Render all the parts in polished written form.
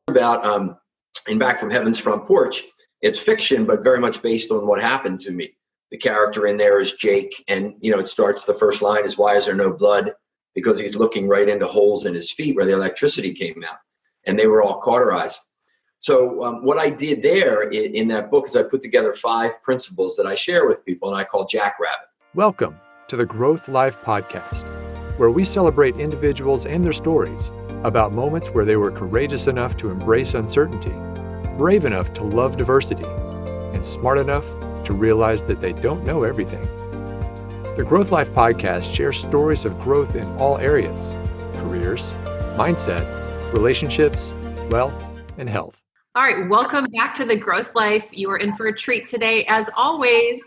about in Back from Heaven's Front Porch, it's fiction, but very much based on what happened to me. The character in there is Jake, and it starts, the first line is, "Why is there no blood?" Because he's looking right into holes in his feet where the electricity came out, and they were all cauterized. So what I did there in that book is I put together 5 principles that I share with people, and I call Jackrabbit. Welcome to the Growth Life Podcast, where we celebrate individuals and their stories about moments where they were courageous enough to embrace uncertainty, brave enough to love diversity, and smart enough to realize that they don't know everything. The Growth Life Podcast shares stories of growth in all areas: careers, mindset, relationships, wealth, and health. All right, welcome back to the Growth Life. You are in for a treat today. As always,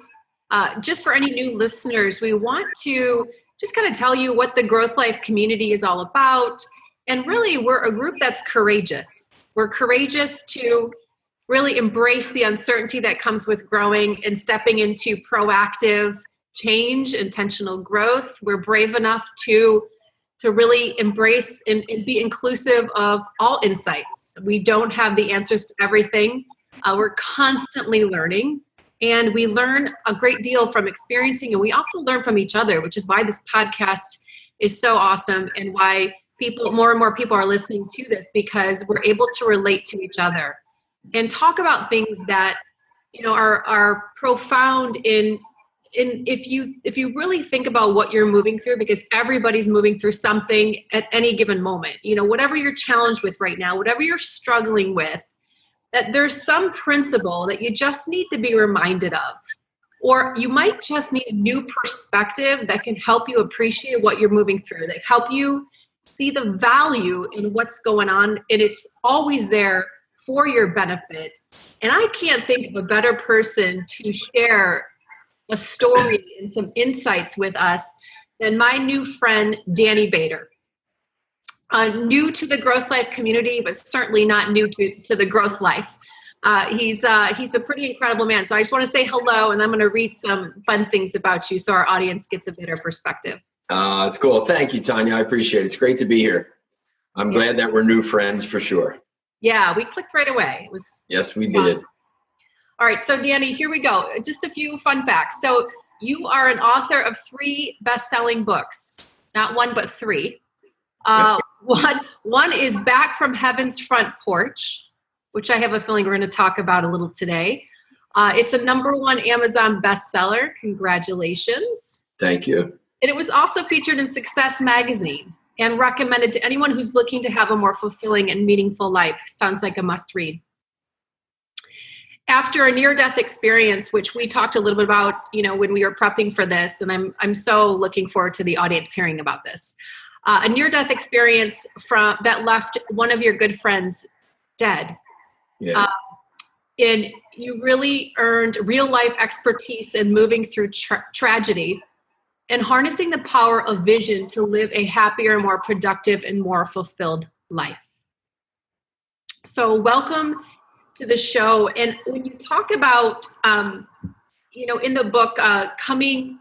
just for any new listeners, we want to just kind of tell you what the Growth Life community is all about. And really, we're a group that's courageous. We're courageous to really embrace the uncertainty that comes with growing and stepping into proactive change, intentional growth. We're brave enough to really embrace and be inclusive of all insights. We don't have the answers to everything. We're constantly learning, and we learn a great deal from experiencing, and we also learn from each other, which is why this podcast is so awesome and why more and more people are listening to this, because we're able to relate to each other and talk about things that are profound in if you really think about what you're moving through, because everybody's moving through something at any given moment. Whatever you're challenged with right now, whatever you're struggling with, that there's some principle that you just need to be reminded of, or you might just need a new perspective that can help you appreciate what you're moving through, that help you see the value in what's going on, and it's always there for your benefit. And I can't think of a better person to share a story and some insights with us than my new friend, Danny Bader. New to the Growth Life community, but certainly not new to the Growth Life. He's a pretty incredible man. So I just want to say hello, and I'm going to read some fun things about you so our audience gets a better perspective. It's cool. Thank you, Tanya. I appreciate it. It's great to be here. I'm glad that we're new friends for sure. Yeah, we clicked right away. Yes, we did. All right, so Danny, here we go. Just a few fun facts. So you are an author of 3 best-selling books, not 1, but 3. One is Back from Heaven's Front Porch, which I have a feeling we're going to talk about a little today. It's a #1 Amazon bestseller. Congratulations. Thank you. And it was also featured in Success Magazine and recommended to anyone who's looking to have a more fulfilling and meaningful life. Sounds like a must-read. After a near-death experience, which we talked a little bit about, when we were prepping for this, and I'm so looking forward to the audience hearing about this. A near-death experience that left one of your good friends dead. Yeah. And you really earned real-life expertise in moving through tragedy and harnessing the power of vision to live a happier, more productive, and more fulfilled life. So welcome to the show. And when you talk about, in the book, coming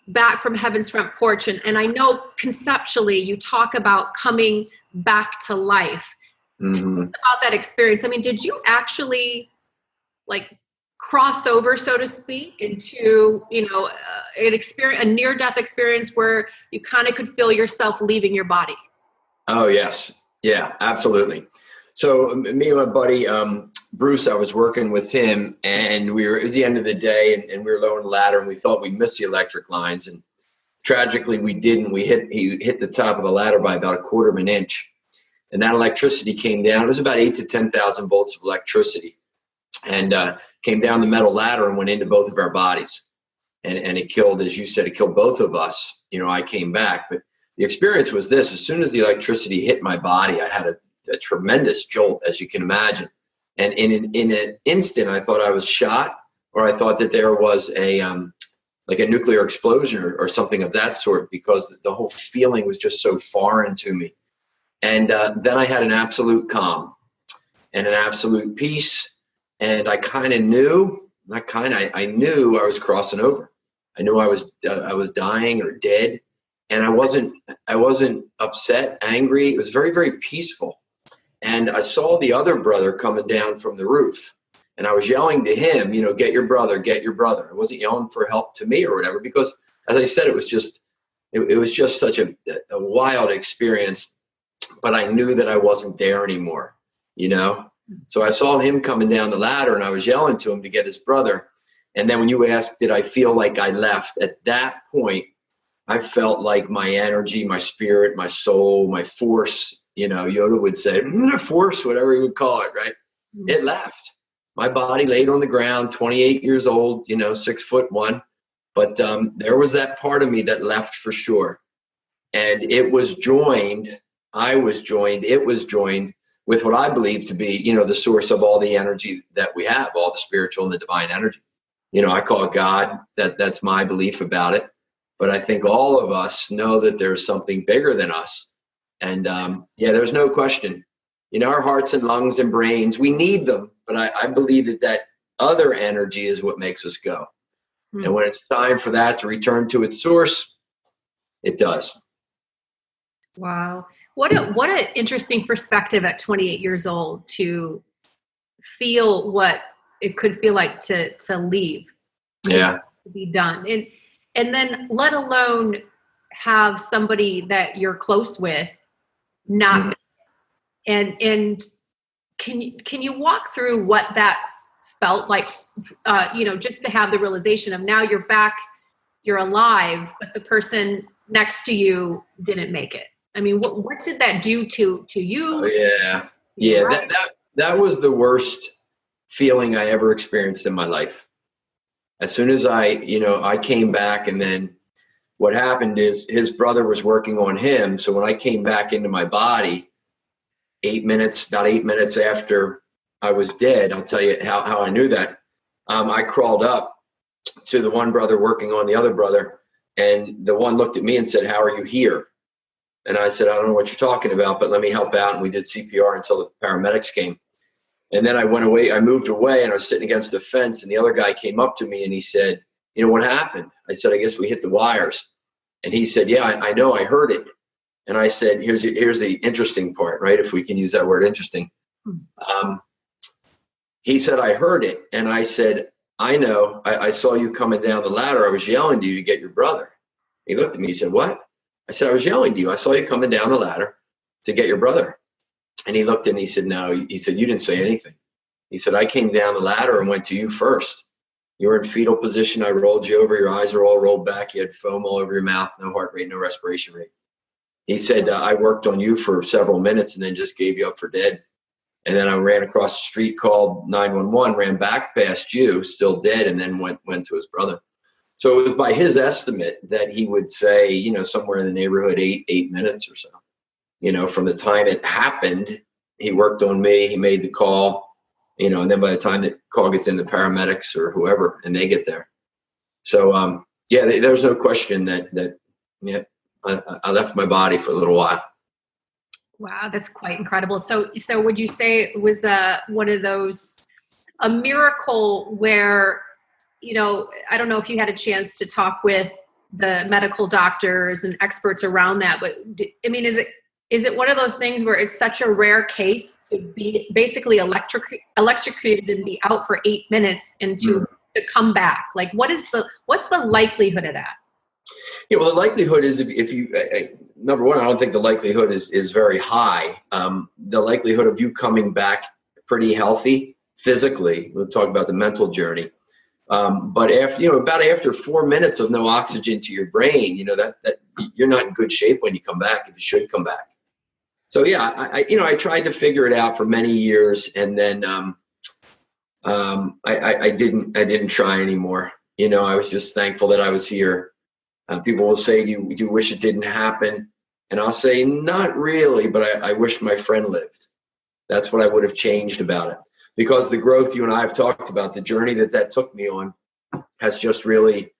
back from Heaven's Front Porch, and I know conceptually you talk about coming back to life. Mm-hmm. Tell us about that experience. I mean, did you actually cross over, so to speak, into, a near-death experience where you kind of could feel yourself leaving your body? Oh, yes. Yeah, absolutely. So me and my buddy, Bruce, I was working with him, and it was the end of the day, and we were low on the ladder, and we thought we'd miss the electric lines. And tragically, we didn't. He hit the top of the ladder by about 1/4 of an inch. And that electricity came down. It was about 8,000 to 10,000 volts of electricity, and came down the metal ladder and went into both of our bodies. And it killed, as you said, it killed both of us. I came back. But the experience was this: as soon as the electricity hit my body, I had a tremendous jolt, as you can imagine. And in an instant, I thought I was shot, or I thought that there was a nuclear explosion or something of that sort, because the whole feeling was just so foreign to me. And then I had an absolute calm and an absolute peace. And I kind of knew, I knew I was crossing over. I knew I was dying or dead. And I wasn't upset, angry. It was very, very peaceful. And I saw the other brother coming down from the roof. And I was yelling to him, get your brother, get your brother. I wasn't yelling for help to me or whatever, because as I said, it was just such a wild experience, but I knew that I wasn't there anymore, So I saw him coming down the ladder and I was yelling to him to get his brother. And then when you asked, did I feel like I left? At that point, I felt like my energy, my spirit, my soul, my force, Yoda would say, force, whatever he would call it, right? It left. My body laid on the ground, 28 years old, 6'1". But there was that part of me that left for sure. And it was joined with what I believe to be, the source of all the energy that we have, all the spiritual and the divine energy. I call it God. That's my belief about it. But I think all of us know that there's something bigger than us. And there's no question. Our hearts and lungs and brains, we need them. But I believe that other energy is what makes us go. And when it's time for that to return to its source, it does. Wow. What an interesting perspective at 28 years old to feel what it could feel like to leave. Yeah. To be done. And then let alone have somebody that you're close with not. And can you walk through what that felt like, just to have the realization of now you're back, you're alive, but the person next to you didn't make it. I mean, what did that do to you? Oh, yeah. Right? That was the worst feeling I ever experienced in my life. As soon as I came back, and then what happened is his brother was working on him. So when I came back into my body, about 8 minutes after I was dead, I'll tell you how I knew that. I crawled up to the one brother working on the other brother, and the one looked at me and said, "How are you here?" And I said, "I don't know what you're talking about, but let me help out." And we did CPR until the paramedics came. And then I went away, I moved away, and I was sitting against the fence, and the other guy came up to me and he said, "What happened?" I said, "I guess we hit the wires." And he said, "Yeah, I know, I heard it." And I said, here's the interesting part, right? If we can use that word, interesting. He said, "I heard it." And I said, "I know, I saw you coming down the ladder. I was yelling to you to get your brother." He looked at me, he said, "What?" I said, "I was yelling to you. I saw you coming down the ladder to get your brother." And he looked and he said, "No," he said, "You didn't say anything." He said, "I came down the ladder and went to you first. You were in fetal position. I rolled you over. Your eyes are all rolled back. You had foam all over your mouth, no heart rate, no respiration rate." He said, "I worked on you for several minutes and then just gave you up for dead. And then I ran across the street, called 911, ran back past you, still dead, and then went to his brother." So it was by his estimate that he would say, somewhere in the neighborhood, eight minutes or so. From the time it happened, he worked on me, he made the call, and then by the time the call gets into paramedics or whoever, and they get there. So, there's no question that I left my body for a little while. Wow, that's quite incredible. So would you say it was one of those, a miracle where, I don't know if you had a chance to talk with the medical doctors and experts around that, but I mean, is it one of those things where it's such a rare case to be basically electrocuted and be out for 8 minutes and to come back? Like, what's the likelihood of that? Yeah, well, the likelihood is if you, number one, I don't think the likelihood is very high. The likelihood of you coming back pretty healthy physically, we'll talk about the mental journey. But after 4 minutes of no oxygen to your brain, that you're not in good shape when you come back, if you should come back. So yeah, I tried to figure it out for many years, and then I didn't try anymore. I was just thankful that I was here. People will say, do you wish it didn't happen? And I'll say, not really, but I wish my friend lived. That's what I would have changed about it. Because the growth you and I have talked about, the journey that took me on, has just really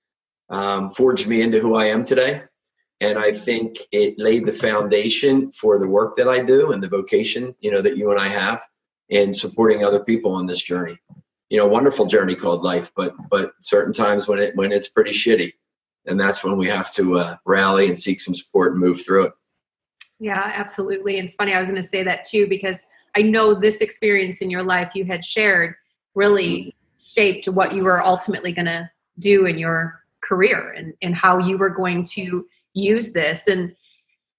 forged me into who I am today. And I think it laid the foundation for the work that I do and the vocation, that you and I have in supporting other people on this journey. Wonderful journey called life, but certain times when it's pretty shitty. And that's when we have to rally and seek some support and move through it. Yeah, absolutely. And it's funny, I was going to say that too, because I know this experience in your life you had shared really shaped what you were ultimately going to do in your career, and how you were going to use this. And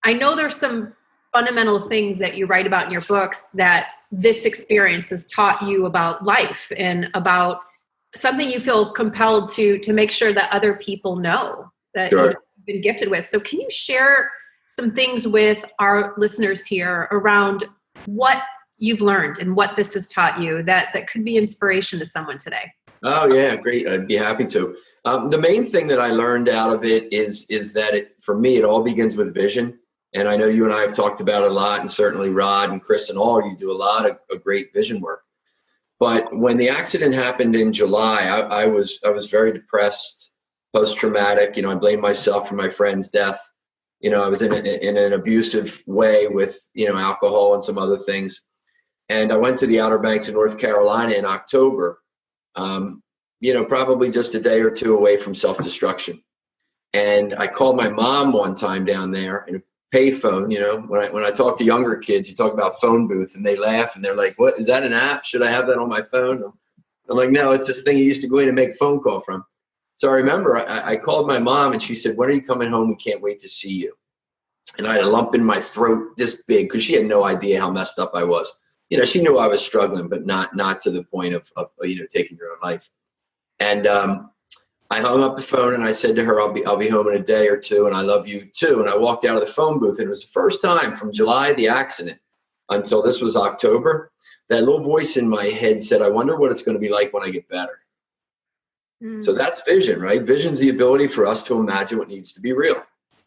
I know there's some fundamental things that you write about in your books that this experience has taught you about life, and about something you feel compelled to make sure that other people know that Sure. you've been gifted with. So can you share some things with our listeners here around what you've learned and what this has taught you that could be inspiration to someone today? Oh yeah, great. I'd be happy to. The main thing that I learned out of it is that for me, it all begins with vision. And I know you and I have talked about it a lot, and certainly Rod and Chris and all, you do a lot of great vision work. But when the accident happened in July, I was very depressed, post-traumatic. I blamed myself for my friend's death. I was in an abusive way with, alcohol and some other things. And I went to the Outer Banks of North Carolina in October, probably just a day or two away from self-destruction. And I called my mom one time down there in a payphone. When I talk to younger kids, you talk about phone booth and they laugh and they're like, "What, is that an app? Should I have that on my phone?" I'm like, "No, it's this thing you used to go in and make a phone call from." So I remember I called my mom and she said, "When are you coming home? We can't wait to see you." And I had a lump in my throat this big, because she had no idea how messed up I was. She knew I was struggling, but not to the point of taking your own life. And I hung up the phone and I said to her, I'll be home in a day or two, and I love you too. And I walked out of the phone booth, and it was the first time from July, the accident, until this was October, that little voice in my head said, "I wonder what it's going to be like when I get better." So that's vision, right? Vision's the ability for us to imagine what needs to be real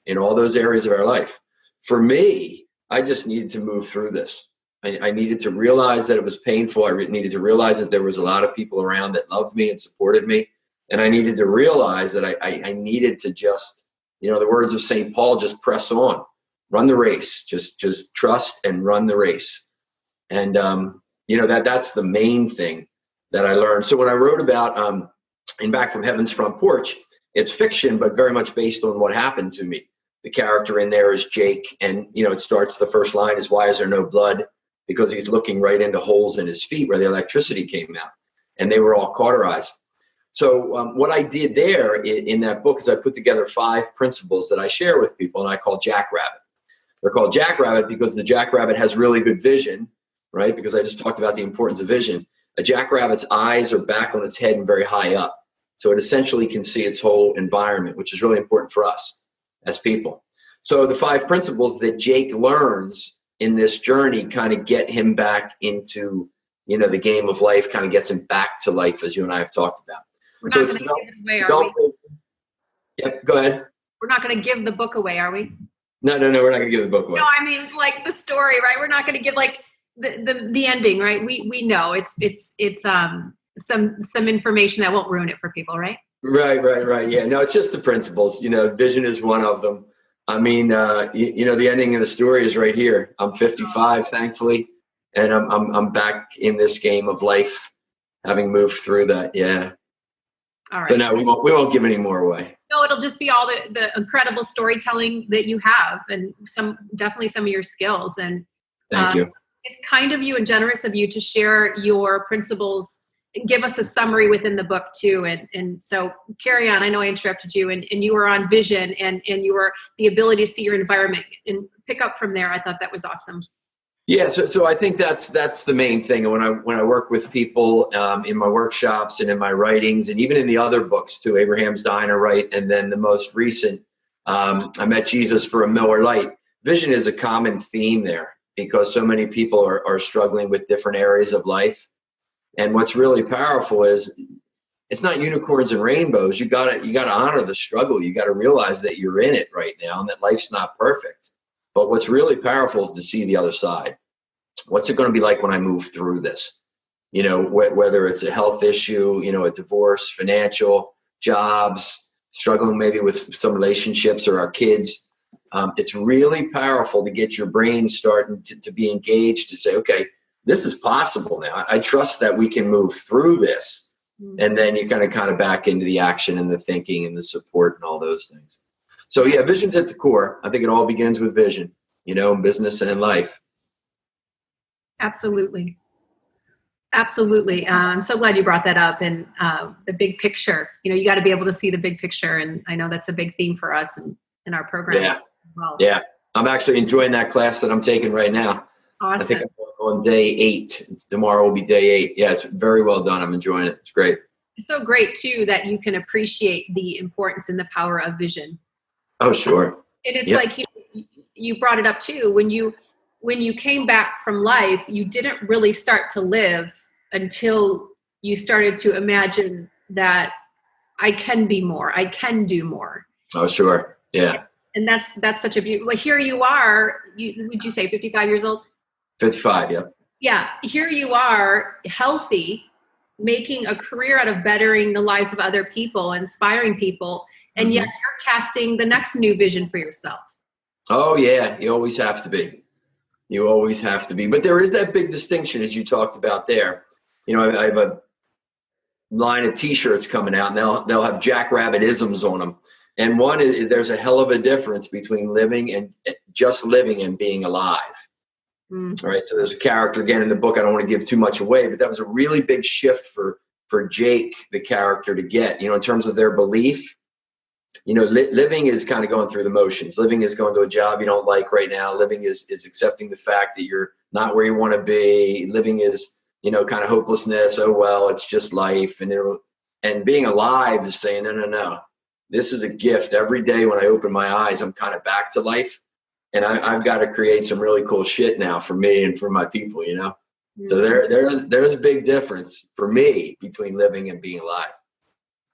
in all those areas of our life. For me, I just needed to move through this. I needed to realize that it was painful. I needed to realize that there was a lot of people around that loved me and supported me. And I needed to realize that I needed to just, the words of St. Paul, just press on, run the race, just trust and run the race. And, that's the main thing that I learned. So when I wrote about in Back from Heaven's Front Porch, it's fiction, but very much based on what happened to me. The character in there is Jake. And, it starts, the first line is, "Why is there no blood?" Because he's looking right into holes in his feet where the electricity came out, and they were all cauterized. So what I did there in that book is I put together 5 principles that I share with people, and I call Jackrabbit. They're called Jackrabbit because the jackrabbit has really good vision, right? Because I just talked about the importance of vision. A jackrabbit's eyes are back on its head and very high up. So it essentially can see its whole environment, which is really important for us as people. So the 5 principles that Jake learns in this journey kind of get him back into, the game of life, kind of gets him back to life, as you and I have talked about. We're not going to give it away, are we? Yep, go ahead. We're not going to give the book away, are we? No, we're not going to give the book away. No, I mean, like the story, right? We're not going to give like the ending, right? We know it's some information that won't ruin it for people, right? Right. Yeah, no, it's just the principles. Vision is one of them. I mean, the ending of the story is right here. I'm 55, thankfully, and I'm back in this game of life, having moved through that. Yeah. All right. So no, we won't give any more away. No, it'll just be all the incredible storytelling that you have, and definitely some of your skills. And thank you. It's kind of you and generous of you to share your principles and give us a summary within the book too. And so carry on. I know I interrupted you, and you were on vision and you were the ability to see your environment and pick up from there. I thought that was awesome. Yeah, so I think that's the main thing. And when I work with people in my workshops and in my writings, and even in the other books too, Abraham's Diner, right? And then the most recent, I Met Jesus for a Miller Lite. Vision is a common theme there because so many people are struggling with different areas of life. And what's really powerful is it's not unicorns and rainbows. You gotta honor the struggle. You gotta realize that you're in it right now and that life's not perfect. But what's really powerful is to see the other side. What's it going to be like when I move through this? Whether it's a health issue, a divorce, financial, jobs, struggling maybe with some relationships or our kids. It's really powerful to get your brain starting to be engaged, to say, okay, this is possible now. I trust that we can move through this. And then you kind of back into the action and the thinking and the support and all those things. So yeah, vision's at the core. I think it all begins with vision, in business and in life. Absolutely. Absolutely. I'm so glad you brought that up. And the big picture, you got to be able to see the big picture. And I know that's a big theme for us in our programs Yeah. as well. Yeah. I'm actually enjoying that class that I'm taking right now. Awesome. I think I'm on day 8. Tomorrow will be day 8. Yeah, it's very well done. I'm enjoying it. It's great. It's so great too that you can appreciate the importance and the power of vision. Oh, sure. And it's Yep. like you brought it up too. When you came back from life, you didn't really start to live until you started to imagine that I can be more, I can do more. Oh, sure. Yeah. And that's such a beautiful. Well, here you are. Would you say 55 years old? 55. Yeah. Yeah. Here you are, healthy, making a career out of bettering the lives of other people, inspiring people, and yet you're casting the next new vision for yourself. Oh, yeah. You always have to be. You always have to be. But there is that big distinction, as you talked about there. I have a line of T-shirts coming out, and they'll have Jackrabbit-isms on them. And one is, there's a hell of a difference between living and just living and being alive. All right. So there's a character again in the book. I don't want to give too much away, but that was a really big shift for Jake, the character, to get, in terms of their belief. Living is kind of going through the motions. Living is going to a job you don't like right now. Living is accepting the fact that you're not where you want to be. Living is, kind of hopelessness. Oh, well, it's just life. And being alive is saying, no. This is a gift. Every day when I open my eyes, I'm kind of back to life. And I've got to create some really cool shit now for me and for my people, So there's a big difference for me between living and being alive.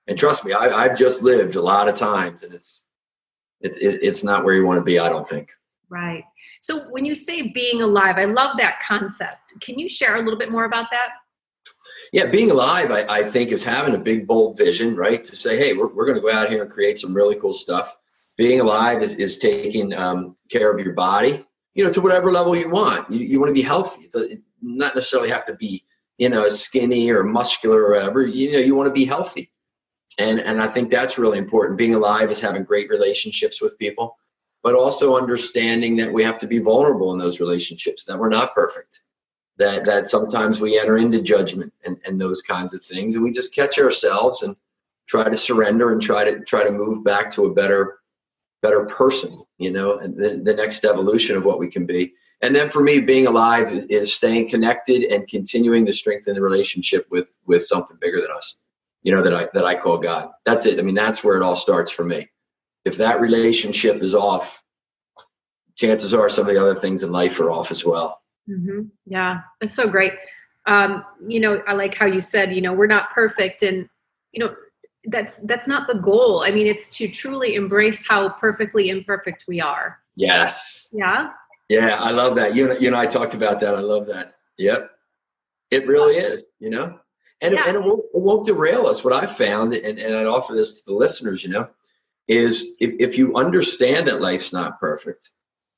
And trust me, I've just lived a lot of times, and it's not where you want to be, I don't think. Right. So when you say being alive, I love that concept. Can you share a little bit more about that? Yeah, being alive, I think, is having a big, bold vision, right? To say, hey, we're going to go out here and create some really cool stuff. Being alive is taking care of your body, to whatever level you want. You want to be healthy. It not necessarily have to be, skinny or muscular or whatever. You want to be healthy. And I think that's really important. Being alive is having great relationships with people, but also understanding that we have to be vulnerable in those relationships, that we're not perfect, that sometimes we enter into judgment and those kinds of things. And we just catch ourselves and try to surrender and try to move back to a better person, and the next evolution of what we can be. And then for me, being alive is staying connected and continuing to strengthen the relationship with something bigger than us, that I call God. That's it. I mean, that's where it all starts for me. If that relationship is off, chances are some of the other things in life are off as well. Mm-hmm. Yeah, that's so great. I like how you said, we're not perfect, and that's not the goal. I mean, it's to truly embrace how perfectly imperfect we are. Yes. Yeah. Yeah, I love that. You and I talked about that. I love that. Yep. It really is, And it won't derail us. What I've found, and I'd offer this to the listeners, is if you understand that life's not perfect,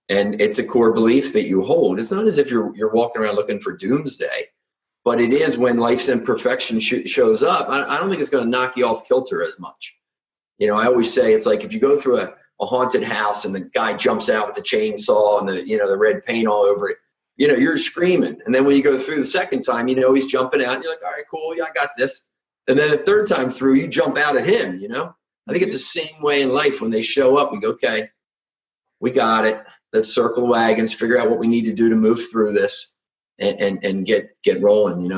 and it's a core belief that you hold, it's not as if you're walking around looking for doomsday, but it is when life's imperfection shows up. I don't think it's going to knock you off kilter as much. I always say it's like if you go through a haunted house and the guy jumps out with the chainsaw and the red paint all over it, you're screaming. And then when you go through the second time, he's jumping out and you're like, all right, cool. Yeah, I got this. And then the third time through, you jump out at him, I think it's the same way in life. When they show up, we go, okay, we got it. Let's circle wagons, figure out what we need to do to move through this and get rolling,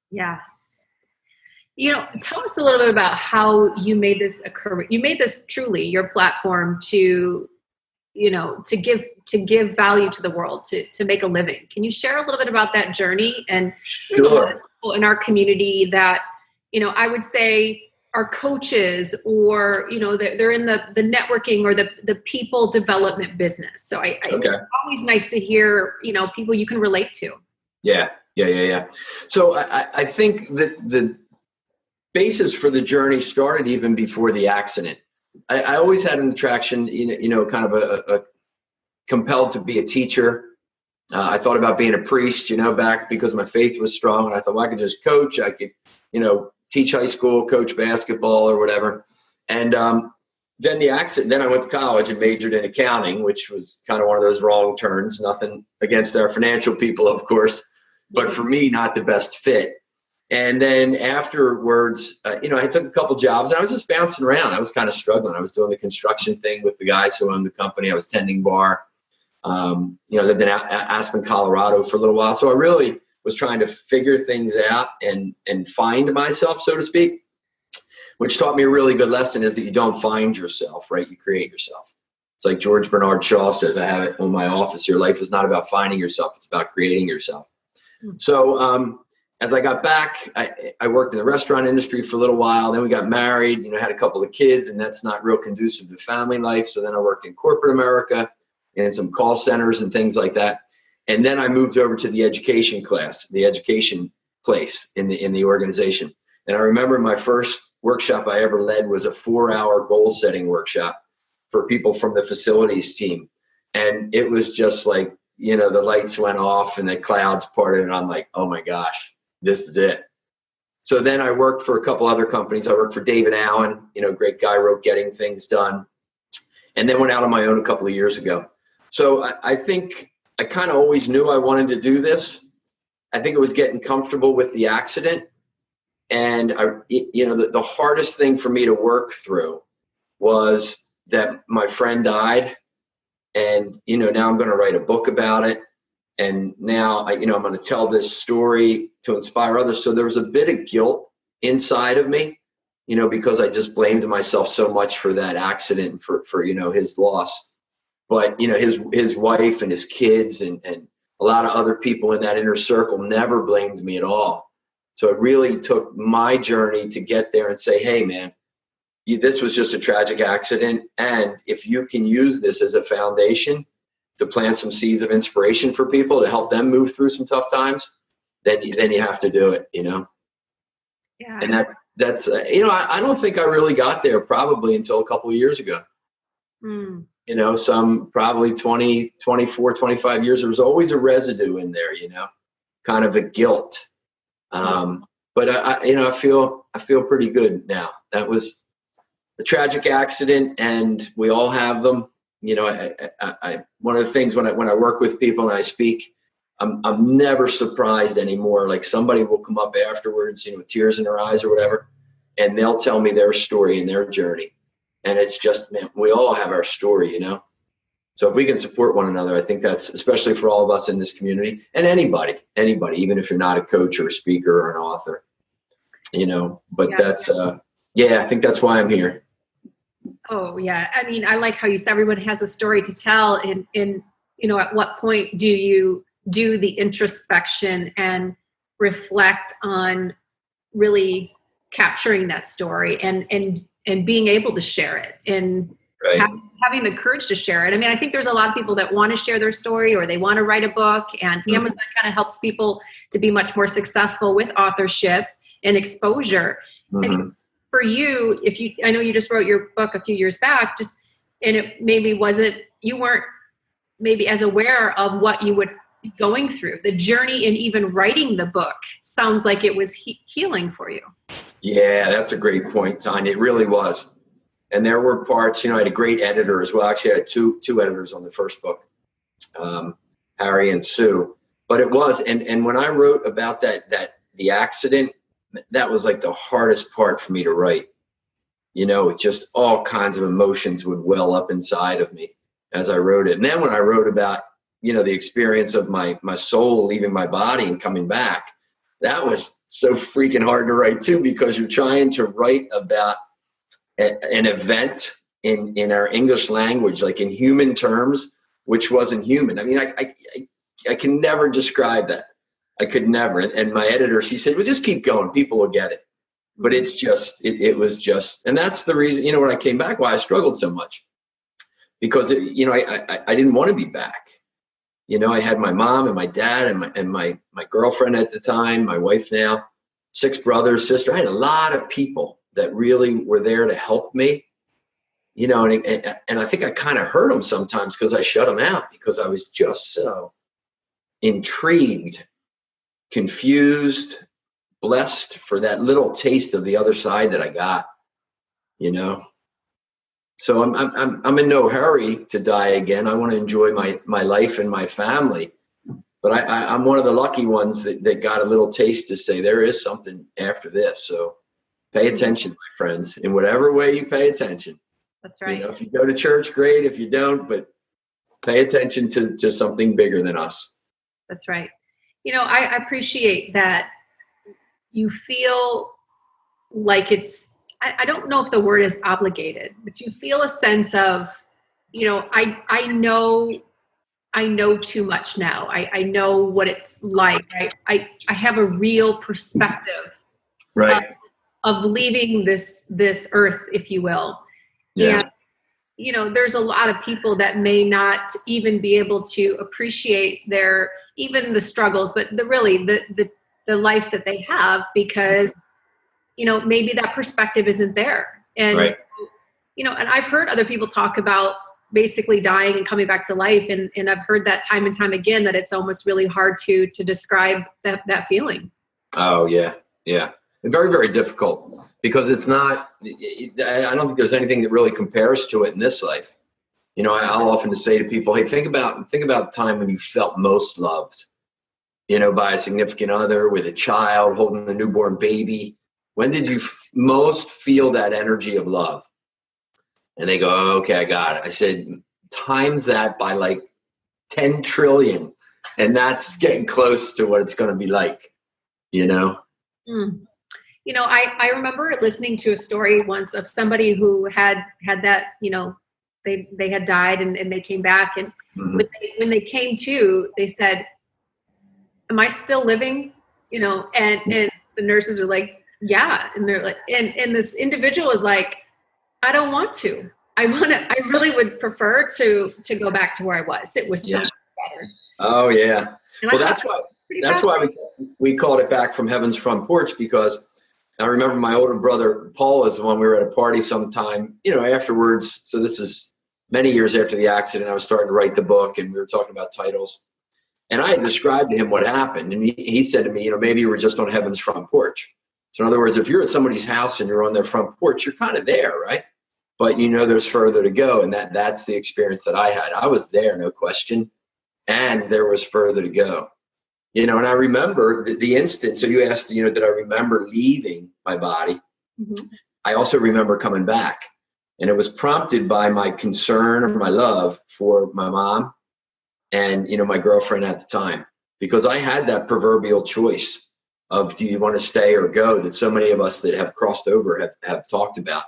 Yes. Tell us a little bit about how you made this a career. You made this truly your platform to give value to the world, to make a living. Can you share a little bit about that journey and Sure. people in our community that, I would say are coaches or, they're in the networking or the people development business. So Okay. it's always nice to hear, people you can relate to. Yeah. So I think that the basis for the journey started even before the accident. I always had an attraction, kind of a compelled to be a teacher. I thought about being a priest, back because my faith was strong. And I thought, well, I could just coach. I could, teach high school, coach basketball or whatever. And then the accident, then I went to college and majored in accounting, which was kind of one of those wrong turns. Nothing against our financial people, of course, but for me, not the best fit. And then afterwards, I took a couple jobs and I was just bouncing around. I was kind of struggling. I was doing the construction thing with the guys who owned the company. I was tending bar, lived in Aspen, Colorado for a little while. So I really was trying to figure things out and find myself, so to speak, which taught me a really good lesson is that you don't find yourself, right? You create yourself. It's like George Bernard Shaw says, I have it in my office. Your life is not about finding yourself. It's about creating yourself. So, as I got back, I worked in the restaurant industry for a little while. Then we got married, had a couple of kids, and that's not real conducive to family life. So then I worked in corporate America and some call centers and things like that. And then I moved over to the education place in the organization. And I remember my first workshop I ever led was a 4-hour goal setting workshop for people from the facilities team. And it was just like, the lights went off and the clouds parted, and I'm like, oh my gosh, this is it. So then I worked for a couple other companies. I worked for David Allen, great guy, wrote Getting Things Done, and then went out on my own a couple of years ago. So I think I kind of always knew I wanted to do this. I think it was getting comfortable with the accident. And the hardest thing for me to work through was that my friend died, and now I'm going to write a book about it, and now I'm going to tell this story to inspire others. So there was a bit of guilt inside of me, because I just blamed myself so much for that accident and for his loss. But his wife and his kids and a lot of other people in that inner circle never blamed me at all. So it really took my journey to get there and say, hey, man, this was just a tragic accident. And if you can use this as a foundation to plant some seeds of inspiration for people to help them move through some tough times, then you have to do it, Yeah. And that's I don't think I really got there probably until a couple of years ago. Some probably 20, 24, 25 years, there was always a residue in there, kind of a guilt. But I feel pretty good now. That was a tragic accident, and we all have them. I one of the things when I work with people and I speak, I'm never surprised anymore. Like somebody will come up afterwards, with tears in their eyes or whatever, and they'll tell me their story and their journey. And it's just, man, we all have our story, So if we can support one another, I think that's, especially for all of us in this community, and anybody, even if you're not a coach or a speaker or an author, but yeah. That's, I think that's why I'm here. Oh yeah. I mean, I like how you said everyone has a story to tell, and at what point do you do the introspection and reflect on really capturing that story and being able to share it and right. Having the courage to share it. I mean, I think there's a lot of people that want to share their story or they want to write a book, and Amazon kind of helps people to be much more successful with authorship and exposure. I mean, for you, I know you just wrote your book a few years back, and it maybe you weren't maybe as aware of what you would be going through. The journey in even writing the book sounds like it was healing for you. Yeah, that's a great point, Tanya. It really was. And there were parts, I had a great editor as well. Actually, I had two editors on the first book, Harry and Sue. But it was, and when I wrote about the accident, that was like the hardest part for me to write. Just all kinds of emotions would well up inside of me as I wrote it. And then when I wrote about, the experience of my soul leaving my body and coming back, that was so freaking hard to write too, because you're trying to write about an event in our English language, like in human terms, which wasn't human. I mean, I can never describe that. I could never. And my editor, she said, well, just keep going. People will get it. But it's just, it was just, and that's the reason, when I came back, why I struggled so much, because, I didn't want to be back. I had my mom and my dad and my girlfriend at the time, my wife now, 6 brothers, sister. I had a lot of people that really were there to help me, and I think I kind of hurt them sometimes because I shut them out, because I was just so intrigued, confused, blessed for that little taste of the other side that I got, So I'm in no hurry to die again. I want to enjoy my life and my family. But I'm one of the lucky ones that got a little taste to say there is something after this. So pay attention, my friends, in whatever way you pay attention. That's right. If you go to church, great. If you don't, but pay attention to something bigger than us. That's right. I appreciate that you feel like I don't know if the word is obligated, but you feel a sense of, I know too much now. I know what it's like. I have a real perspective, right, of leaving this earth, if you will. Yeah. And, there's a lot of people that may not even be able to appreciate even the struggles, but the life that they have, because, maybe that perspective isn't there. And, right. And I've heard other people talk about basically dying and coming back to life. And I've heard that time and time again, that it's almost really hard to describe that feeling. Oh, yeah. Yeah. Very, very difficult, because it's not, I don't think there's anything that really compares to it in this life. I'll often say to people, hey, think about the time when you felt most loved, by a significant other, with a child, holding a newborn baby. When did you most feel that energy of love? And they go, oh, okay, I got it. I said, times that by like 10 trillion. And that's getting close to what it's going to be like, I remember listening to a story once of somebody who had that, they had died and they came back. And when they came to, they said, am I still living? And the nurses are like, yeah. And they're like, and this individual is like, I don't want to. I really would prefer to go back to where I was. It was so much better. Oh yeah. And well, that's why we called it Back from Heaven's Front Porch, because I remember my older brother, Paul, was the one. We were at a party sometime, afterwards. So this is many years after the accident. I was starting to write the book, and we were talking about titles. And I had described to him what happened. And he said to me, maybe you were just on heaven's front porch. So in other words, if you're at somebody's house and you're on their front porch, you're kind of there, right? But there's further to go. And that's the experience that I had. I was there, no question. And there was further to go. And I remember the instant. So you asked, did I remember leaving my body? Mm-hmm. I also remember coming back. And it was prompted by my concern or my love for my mom and, my girlfriend at the time. Because I had that proverbial choice of, do you want to stay or go, that so many of us that have crossed over have talked about.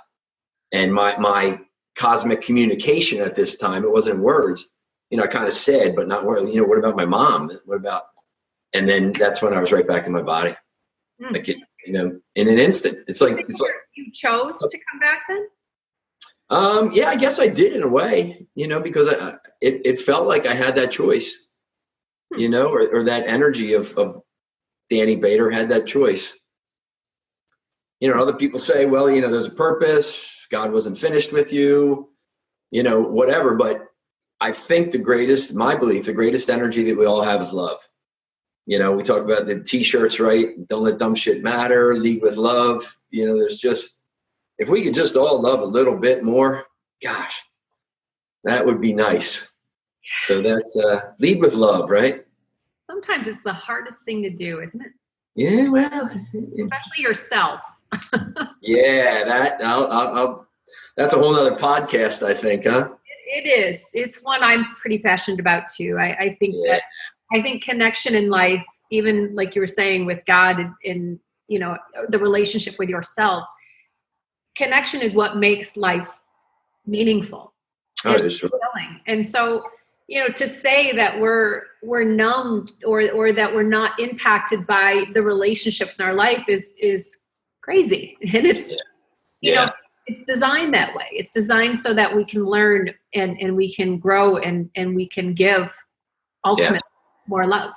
And my cosmic communication at this time, it wasn't words. I kind of said, but not words. What about my mom? What about? And then that's when I was right back in my body, like in an instant. It's like you chose to come back then. Yeah, I guess I did in a way, because it felt like I had that choice, or that energy of Danny Bader had that choice. Other people say, well, there's a purpose. God wasn't finished with you, whatever. But I think my belief, the greatest energy that we all have is love. We talk about the t-shirts, right? Don't let dumb shit matter. Lead with love. There's just, if we could just all love a little bit more, gosh, that would be nice. So that's lead with love, right? Sometimes it's the hardest thing to do, isn't it? Yeah, well, especially yourself. Yeah, that's a whole nother podcast, I think, huh? It is. It's one I'm pretty passionate about too. I think connection in life, even like you were saying with God and the relationship with yourself, connection is what makes life meaningful. And sure. Fulfilling. And so, to say that we're numbed or that we're not impacted by the relationships in our life is crazy. And it's, it's designed that way. It's designed so that we can learn and we can grow and we can give ultimately more love.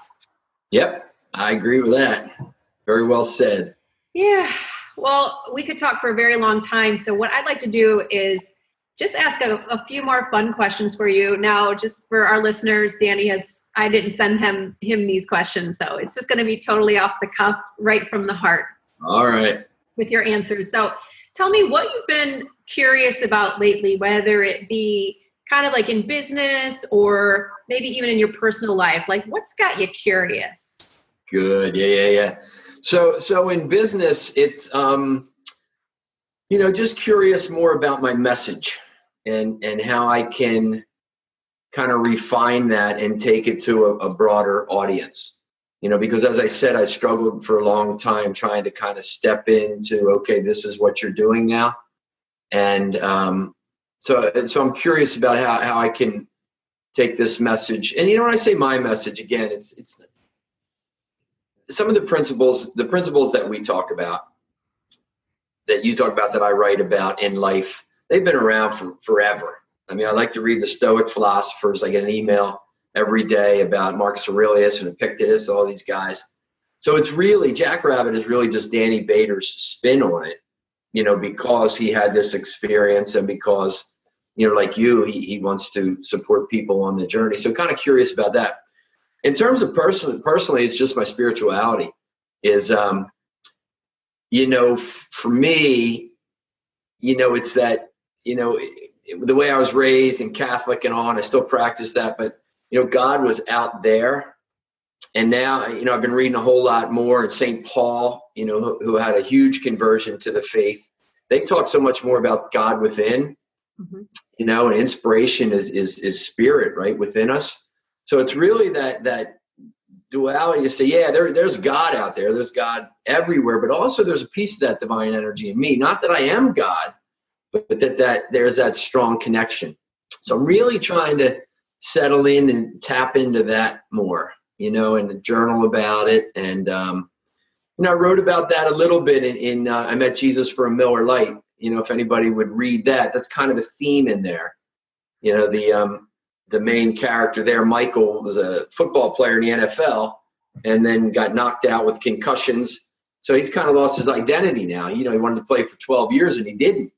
Yep. I agree with that. Very well said. Yeah. Well, we could talk for a very long time. So what I'd like to do is just ask a few more fun questions for you. Now, just for our listeners, I didn't send him these questions. So it's just going to be totally off the cuff, right from the heart. All right. With your answers. So Tell me what you've been curious about lately, whether it be kind of like in business or maybe even in your personal life. Like, what's got you curious? Good. Yeah. So in business, it's, just curious more about my message and how I can kind of refine that and take it to a broader audience. Because as I said, I struggled for a long time trying to kind of step into, okay, this is what you're doing now. And so I'm curious about how I can take this message. And when I say my message, again, it's some of the principles that we talk about, that you talk about, that I write about in life, they've been around for forever. I mean, I like to read the Stoic philosophers. I get an email every day about Marcus Aurelius and Epictetus, all these guys. So it's really, Jackrabbit is really just Danny Bader's spin on it, because he had this experience and because, like you, he wants to support people on the journey. So kind of curious about that. In terms of personally, it's just my spirituality is, for me, it's that, the way I was raised and Catholic and on, I still practice that, but God was out there. And now, I've been reading a whole lot more. And St. Paul, who had a huge conversion to the faith, they talk so much more about God within, and inspiration is spirit, right, within us. So it's really that duality to say, yeah, there's God out there. There's God everywhere, but also there's a piece of that divine energy in me. Not that I am God, but that there's that strong connection. So I'm really trying to settle in and tap into that more, and journal about it. And, I wrote about that a little bit in I Met Jesus for a Miller Lite. If anybody would read that, that's kind of the theme in there. The main character there, Michael, was a football player in the NFL and then got knocked out with concussions. So he's kind of lost his identity now. He wanted to play for 12 years and he didn't.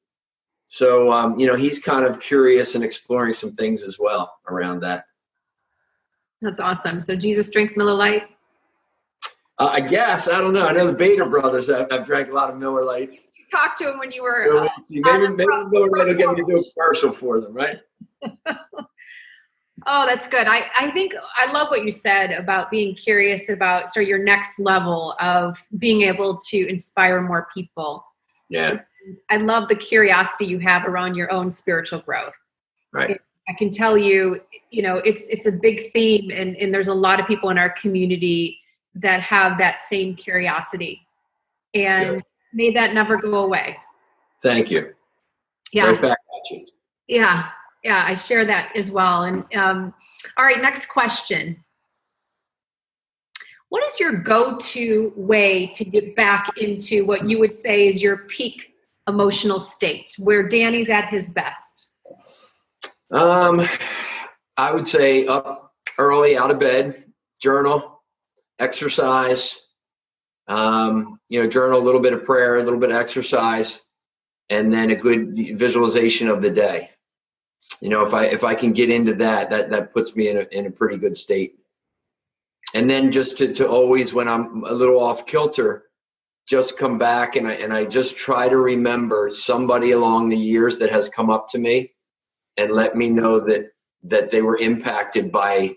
So, he's kind of curious and exploring some things as well around that. That's awesome. So Jesus drinks Miller Lite? I guess. I don't know. I know the Bader brothers. I've drank a lot of Miller Lights. You talked to him when you were... maybe Miller Lite will get me to do a commercial for them, right? Oh, that's good. I think I love what you said about being curious about sort of your next level of being able to inspire more people. Yeah. I love the curiosity you have around your own spiritual growth. Right. I can tell you, it's a big theme, and there's a lot of people in our community that have that same curiosity, and may that never go away. Thank you. Yeah. Right back at you. Yeah. Yeah. I share that as well. And all right, next question. What is your go-to way to get back into what you would say is your peak emotional state, where Danny's at his best? I would say up early, out of bed, journal, exercise, journal, a little bit of prayer, a little bit of exercise, and then a good visualization of the day. If I can get into that puts me in a pretty good state. And then just to always, when I'm a little off kilter, just come back and I just try to remember somebody along the years that has come up to me and let me know that they were impacted by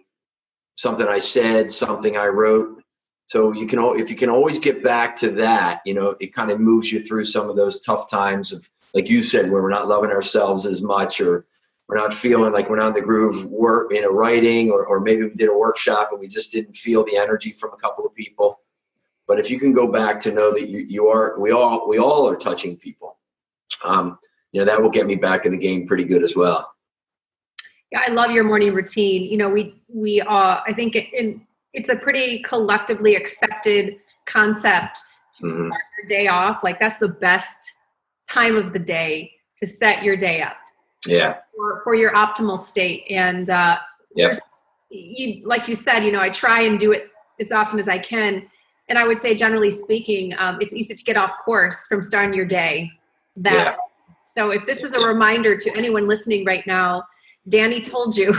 something I said, something I wrote. So if you can always get back to that, it kind of moves you through some of those tough times of, like you said, where we're not loving ourselves as much, or we're not feeling like we're not in the groove of work, writing, or maybe we did a workshop and we just didn't feel the energy from a couple of people. But if you can go back to know that we all are touching people, that will get me back in the game pretty good as well. Yeah, I love your morning routine. I think it's a pretty collectively accepted concept to start your day off. Like, that's the best time of the day to set your day up. Yeah. For your optimal state. And like you said, I try and do it as often as I can. And I would say, generally speaking, it's easy to get off course from starting your day. So if this is a reminder to anyone listening right now, Danny told you,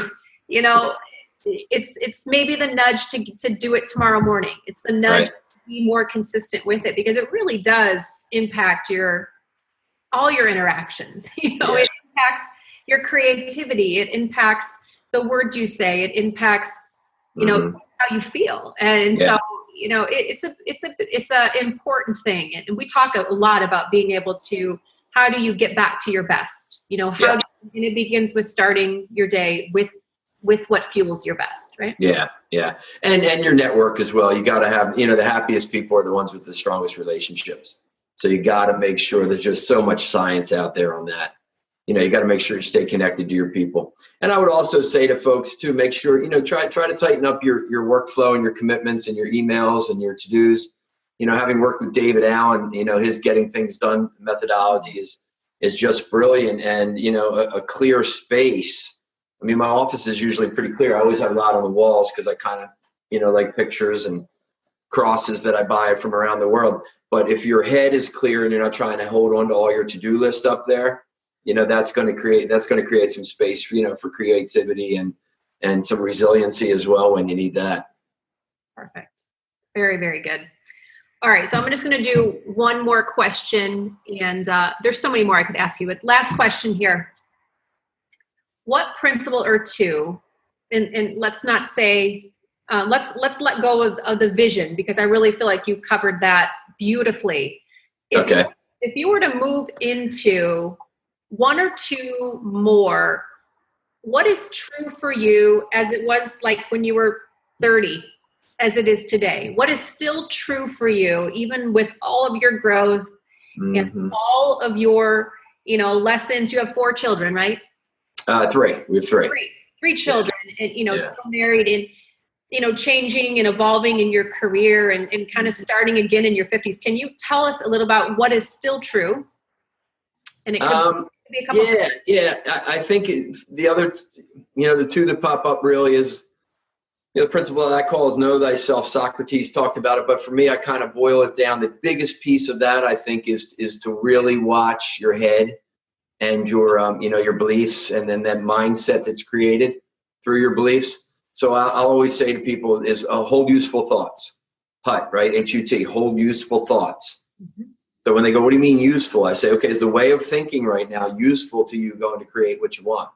it's maybe the nudge to do it tomorrow morning. It's the nudge to be more consistent with it, because it really does impact your all your interactions. You know, Yeah. it impacts your creativity. It impacts the words you say. It impacts, you know, how you feel. And Yeah. so, you know, it's a important thing. And we talk a lot about being able to, how do you get back to your best? You know, Yeah. and it begins with starting your day with what fuels your best, right? Yeah, yeah. And your network as well. You got to have, you know, the happiest people are the ones with the strongest relationships. So you got to make sure there's just so much science out there on that. You know, you got to make sure you stay connected to your people. And I would also say to folks too, make sure, you know, try to tighten up your workflow and your commitments and your emails and your to-dos. You know, having worked with David Allen, you know, his getting things done methodology is just brilliant. And, you know, a clear space. I mean, my office is usually pretty clear. I always have a lot on the walls because I kind of, you know, like pictures and crosses that I buy from around the world. But if your head is clear and you're not trying to hold on to all your to-do list up there, you know, that's going to create some space for, you know, for creativity and some resiliency as well when you need that. Perfect. Very, very good. All right. So I'm just going to do one more question, and there's so many more I could ask you, but last question here. What principle or two, and let's not say, let's let go of the vision, because I really feel like you covered that beautifully. If you were to move into one or two more, what is true for you as it was like when you were 30, as it is today? What is still true for you, even with all of your growth and all of your, you know, lessons? You have 4 children, right? 3. We have 3. Three children, and, you know, still married, and, you know, changing and evolving in your career and kind of starting again in your 50s. Can you tell us a little about what is still true? And it could be a couple of things. I think the other, you know, the 2 that pop up really is, you know, the principle that I call is know thyself. Socrates talked about it, but for me, I kind of boil it down. The biggest piece of that, I think, is to really watch your head and your, you know, your beliefs, and then that mindset that's created through your beliefs. So I'll always say to people is hold useful thoughts. HUT, right? HUT, hold useful thoughts. So when they go, what do you mean useful? I say, okay, is the way of thinking right now useful to you going to create what you want?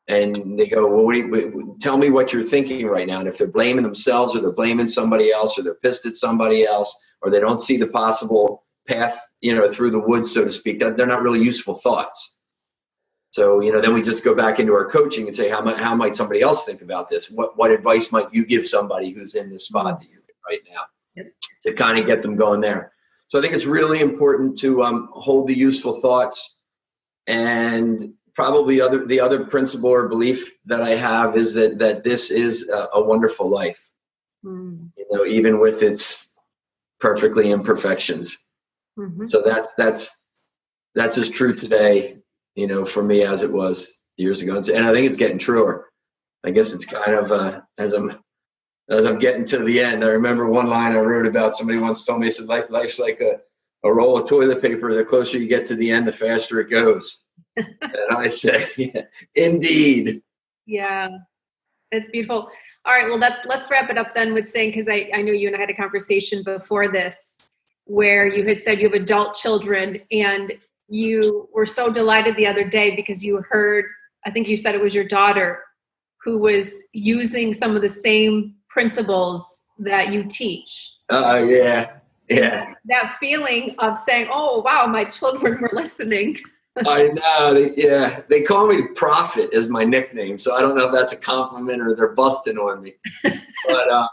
And they go, well, tell me what you're thinking right now. And if they're blaming themselves, or they're blaming somebody else, or they're pissed at somebody else, or they don't see the possible path, you know, through the woods, so to speak, they're not really useful thoughts. So, you know, then we just go back into our coaching and say, how might somebody else think about this? What advice might you give somebody who's in this spot that you're in right now to kind of get them going there? So I think it's really important to hold the useful thoughts. And probably the other principle or belief that I have is that this is a wonderful life, you know, even with its perfectly imperfections. So that's as true today, you know, for me as it was years ago. And I think it's getting truer. I guess it's kind of as I'm getting to the end. I remember one line I wrote about, somebody once told me, he said, life's like a roll of toilet paper. The closer you get to the end, the faster it goes. And I said, yeah, indeed. Yeah, it's beautiful. All right, well, let's wrap it up then with saying, because I know you and I had a conversation before this where you had said you have adult children, and you were so delighted the other day because you heard, I think you said it was your daughter who was using some of the same principles that you teach. Yeah. That feeling of saying, oh, wow, my children were listening. I know. They call me Prophet as my nickname, so I don't know if that's a compliment or they're busting on me. But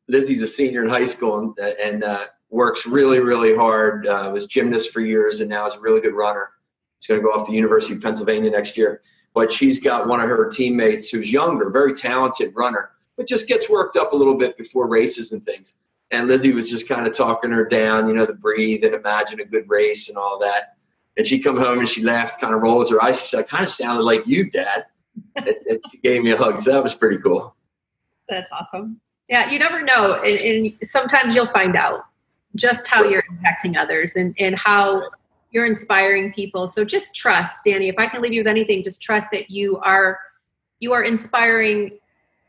Lizzie's a senior in high school and works really, really hard. Was gymnast for years and now is a really good runner. She's going to go off to the University of Pennsylvania next year. But she's got one of her teammates who's younger, very talented runner, but just gets worked up a little bit before races and things. And Lizzie was just kind of talking her down, you know, to breathe and imagine a good race and all that. And she come home and she laughed, kind of rolls her eyes. She said, I kind of sounded like you, Dad. And she gave me a hug. So that was pretty cool. That's awesome. Yeah, you never know. And sometimes you'll find out just how you're impacting others and how you're inspiring people. So just trust, Danny, if I can leave you with anything, just trust that you are inspiring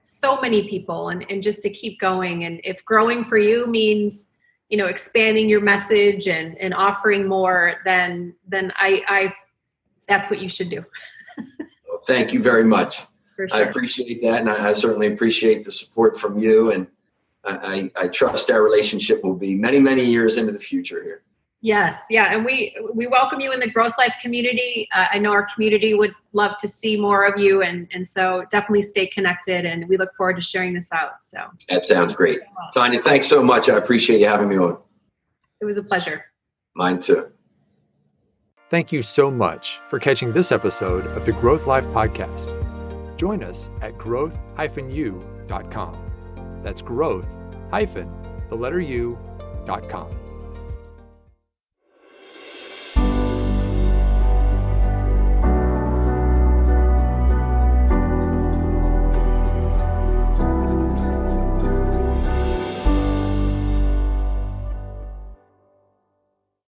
so many people and just to keep going. And if growing for you means, expanding your message and offering more, then I that's what you should do. Well, thank you very much. For sure. I appreciate that, and I certainly appreciate the support from you, and I trust our relationship will be many, many years into the future here. Yes, yeah, and we welcome you in the Growth Life community. I know our community would love to see more of you, and so definitely stay connected, and we look forward to sharing this out. So that sounds great. Tanya, thanks so much. I appreciate you having me on. It was a pleasure. Mine too. Thank you so much for catching this episode of the Growth Life Podcast. Join us at growth-u.com. That's growth-u.com.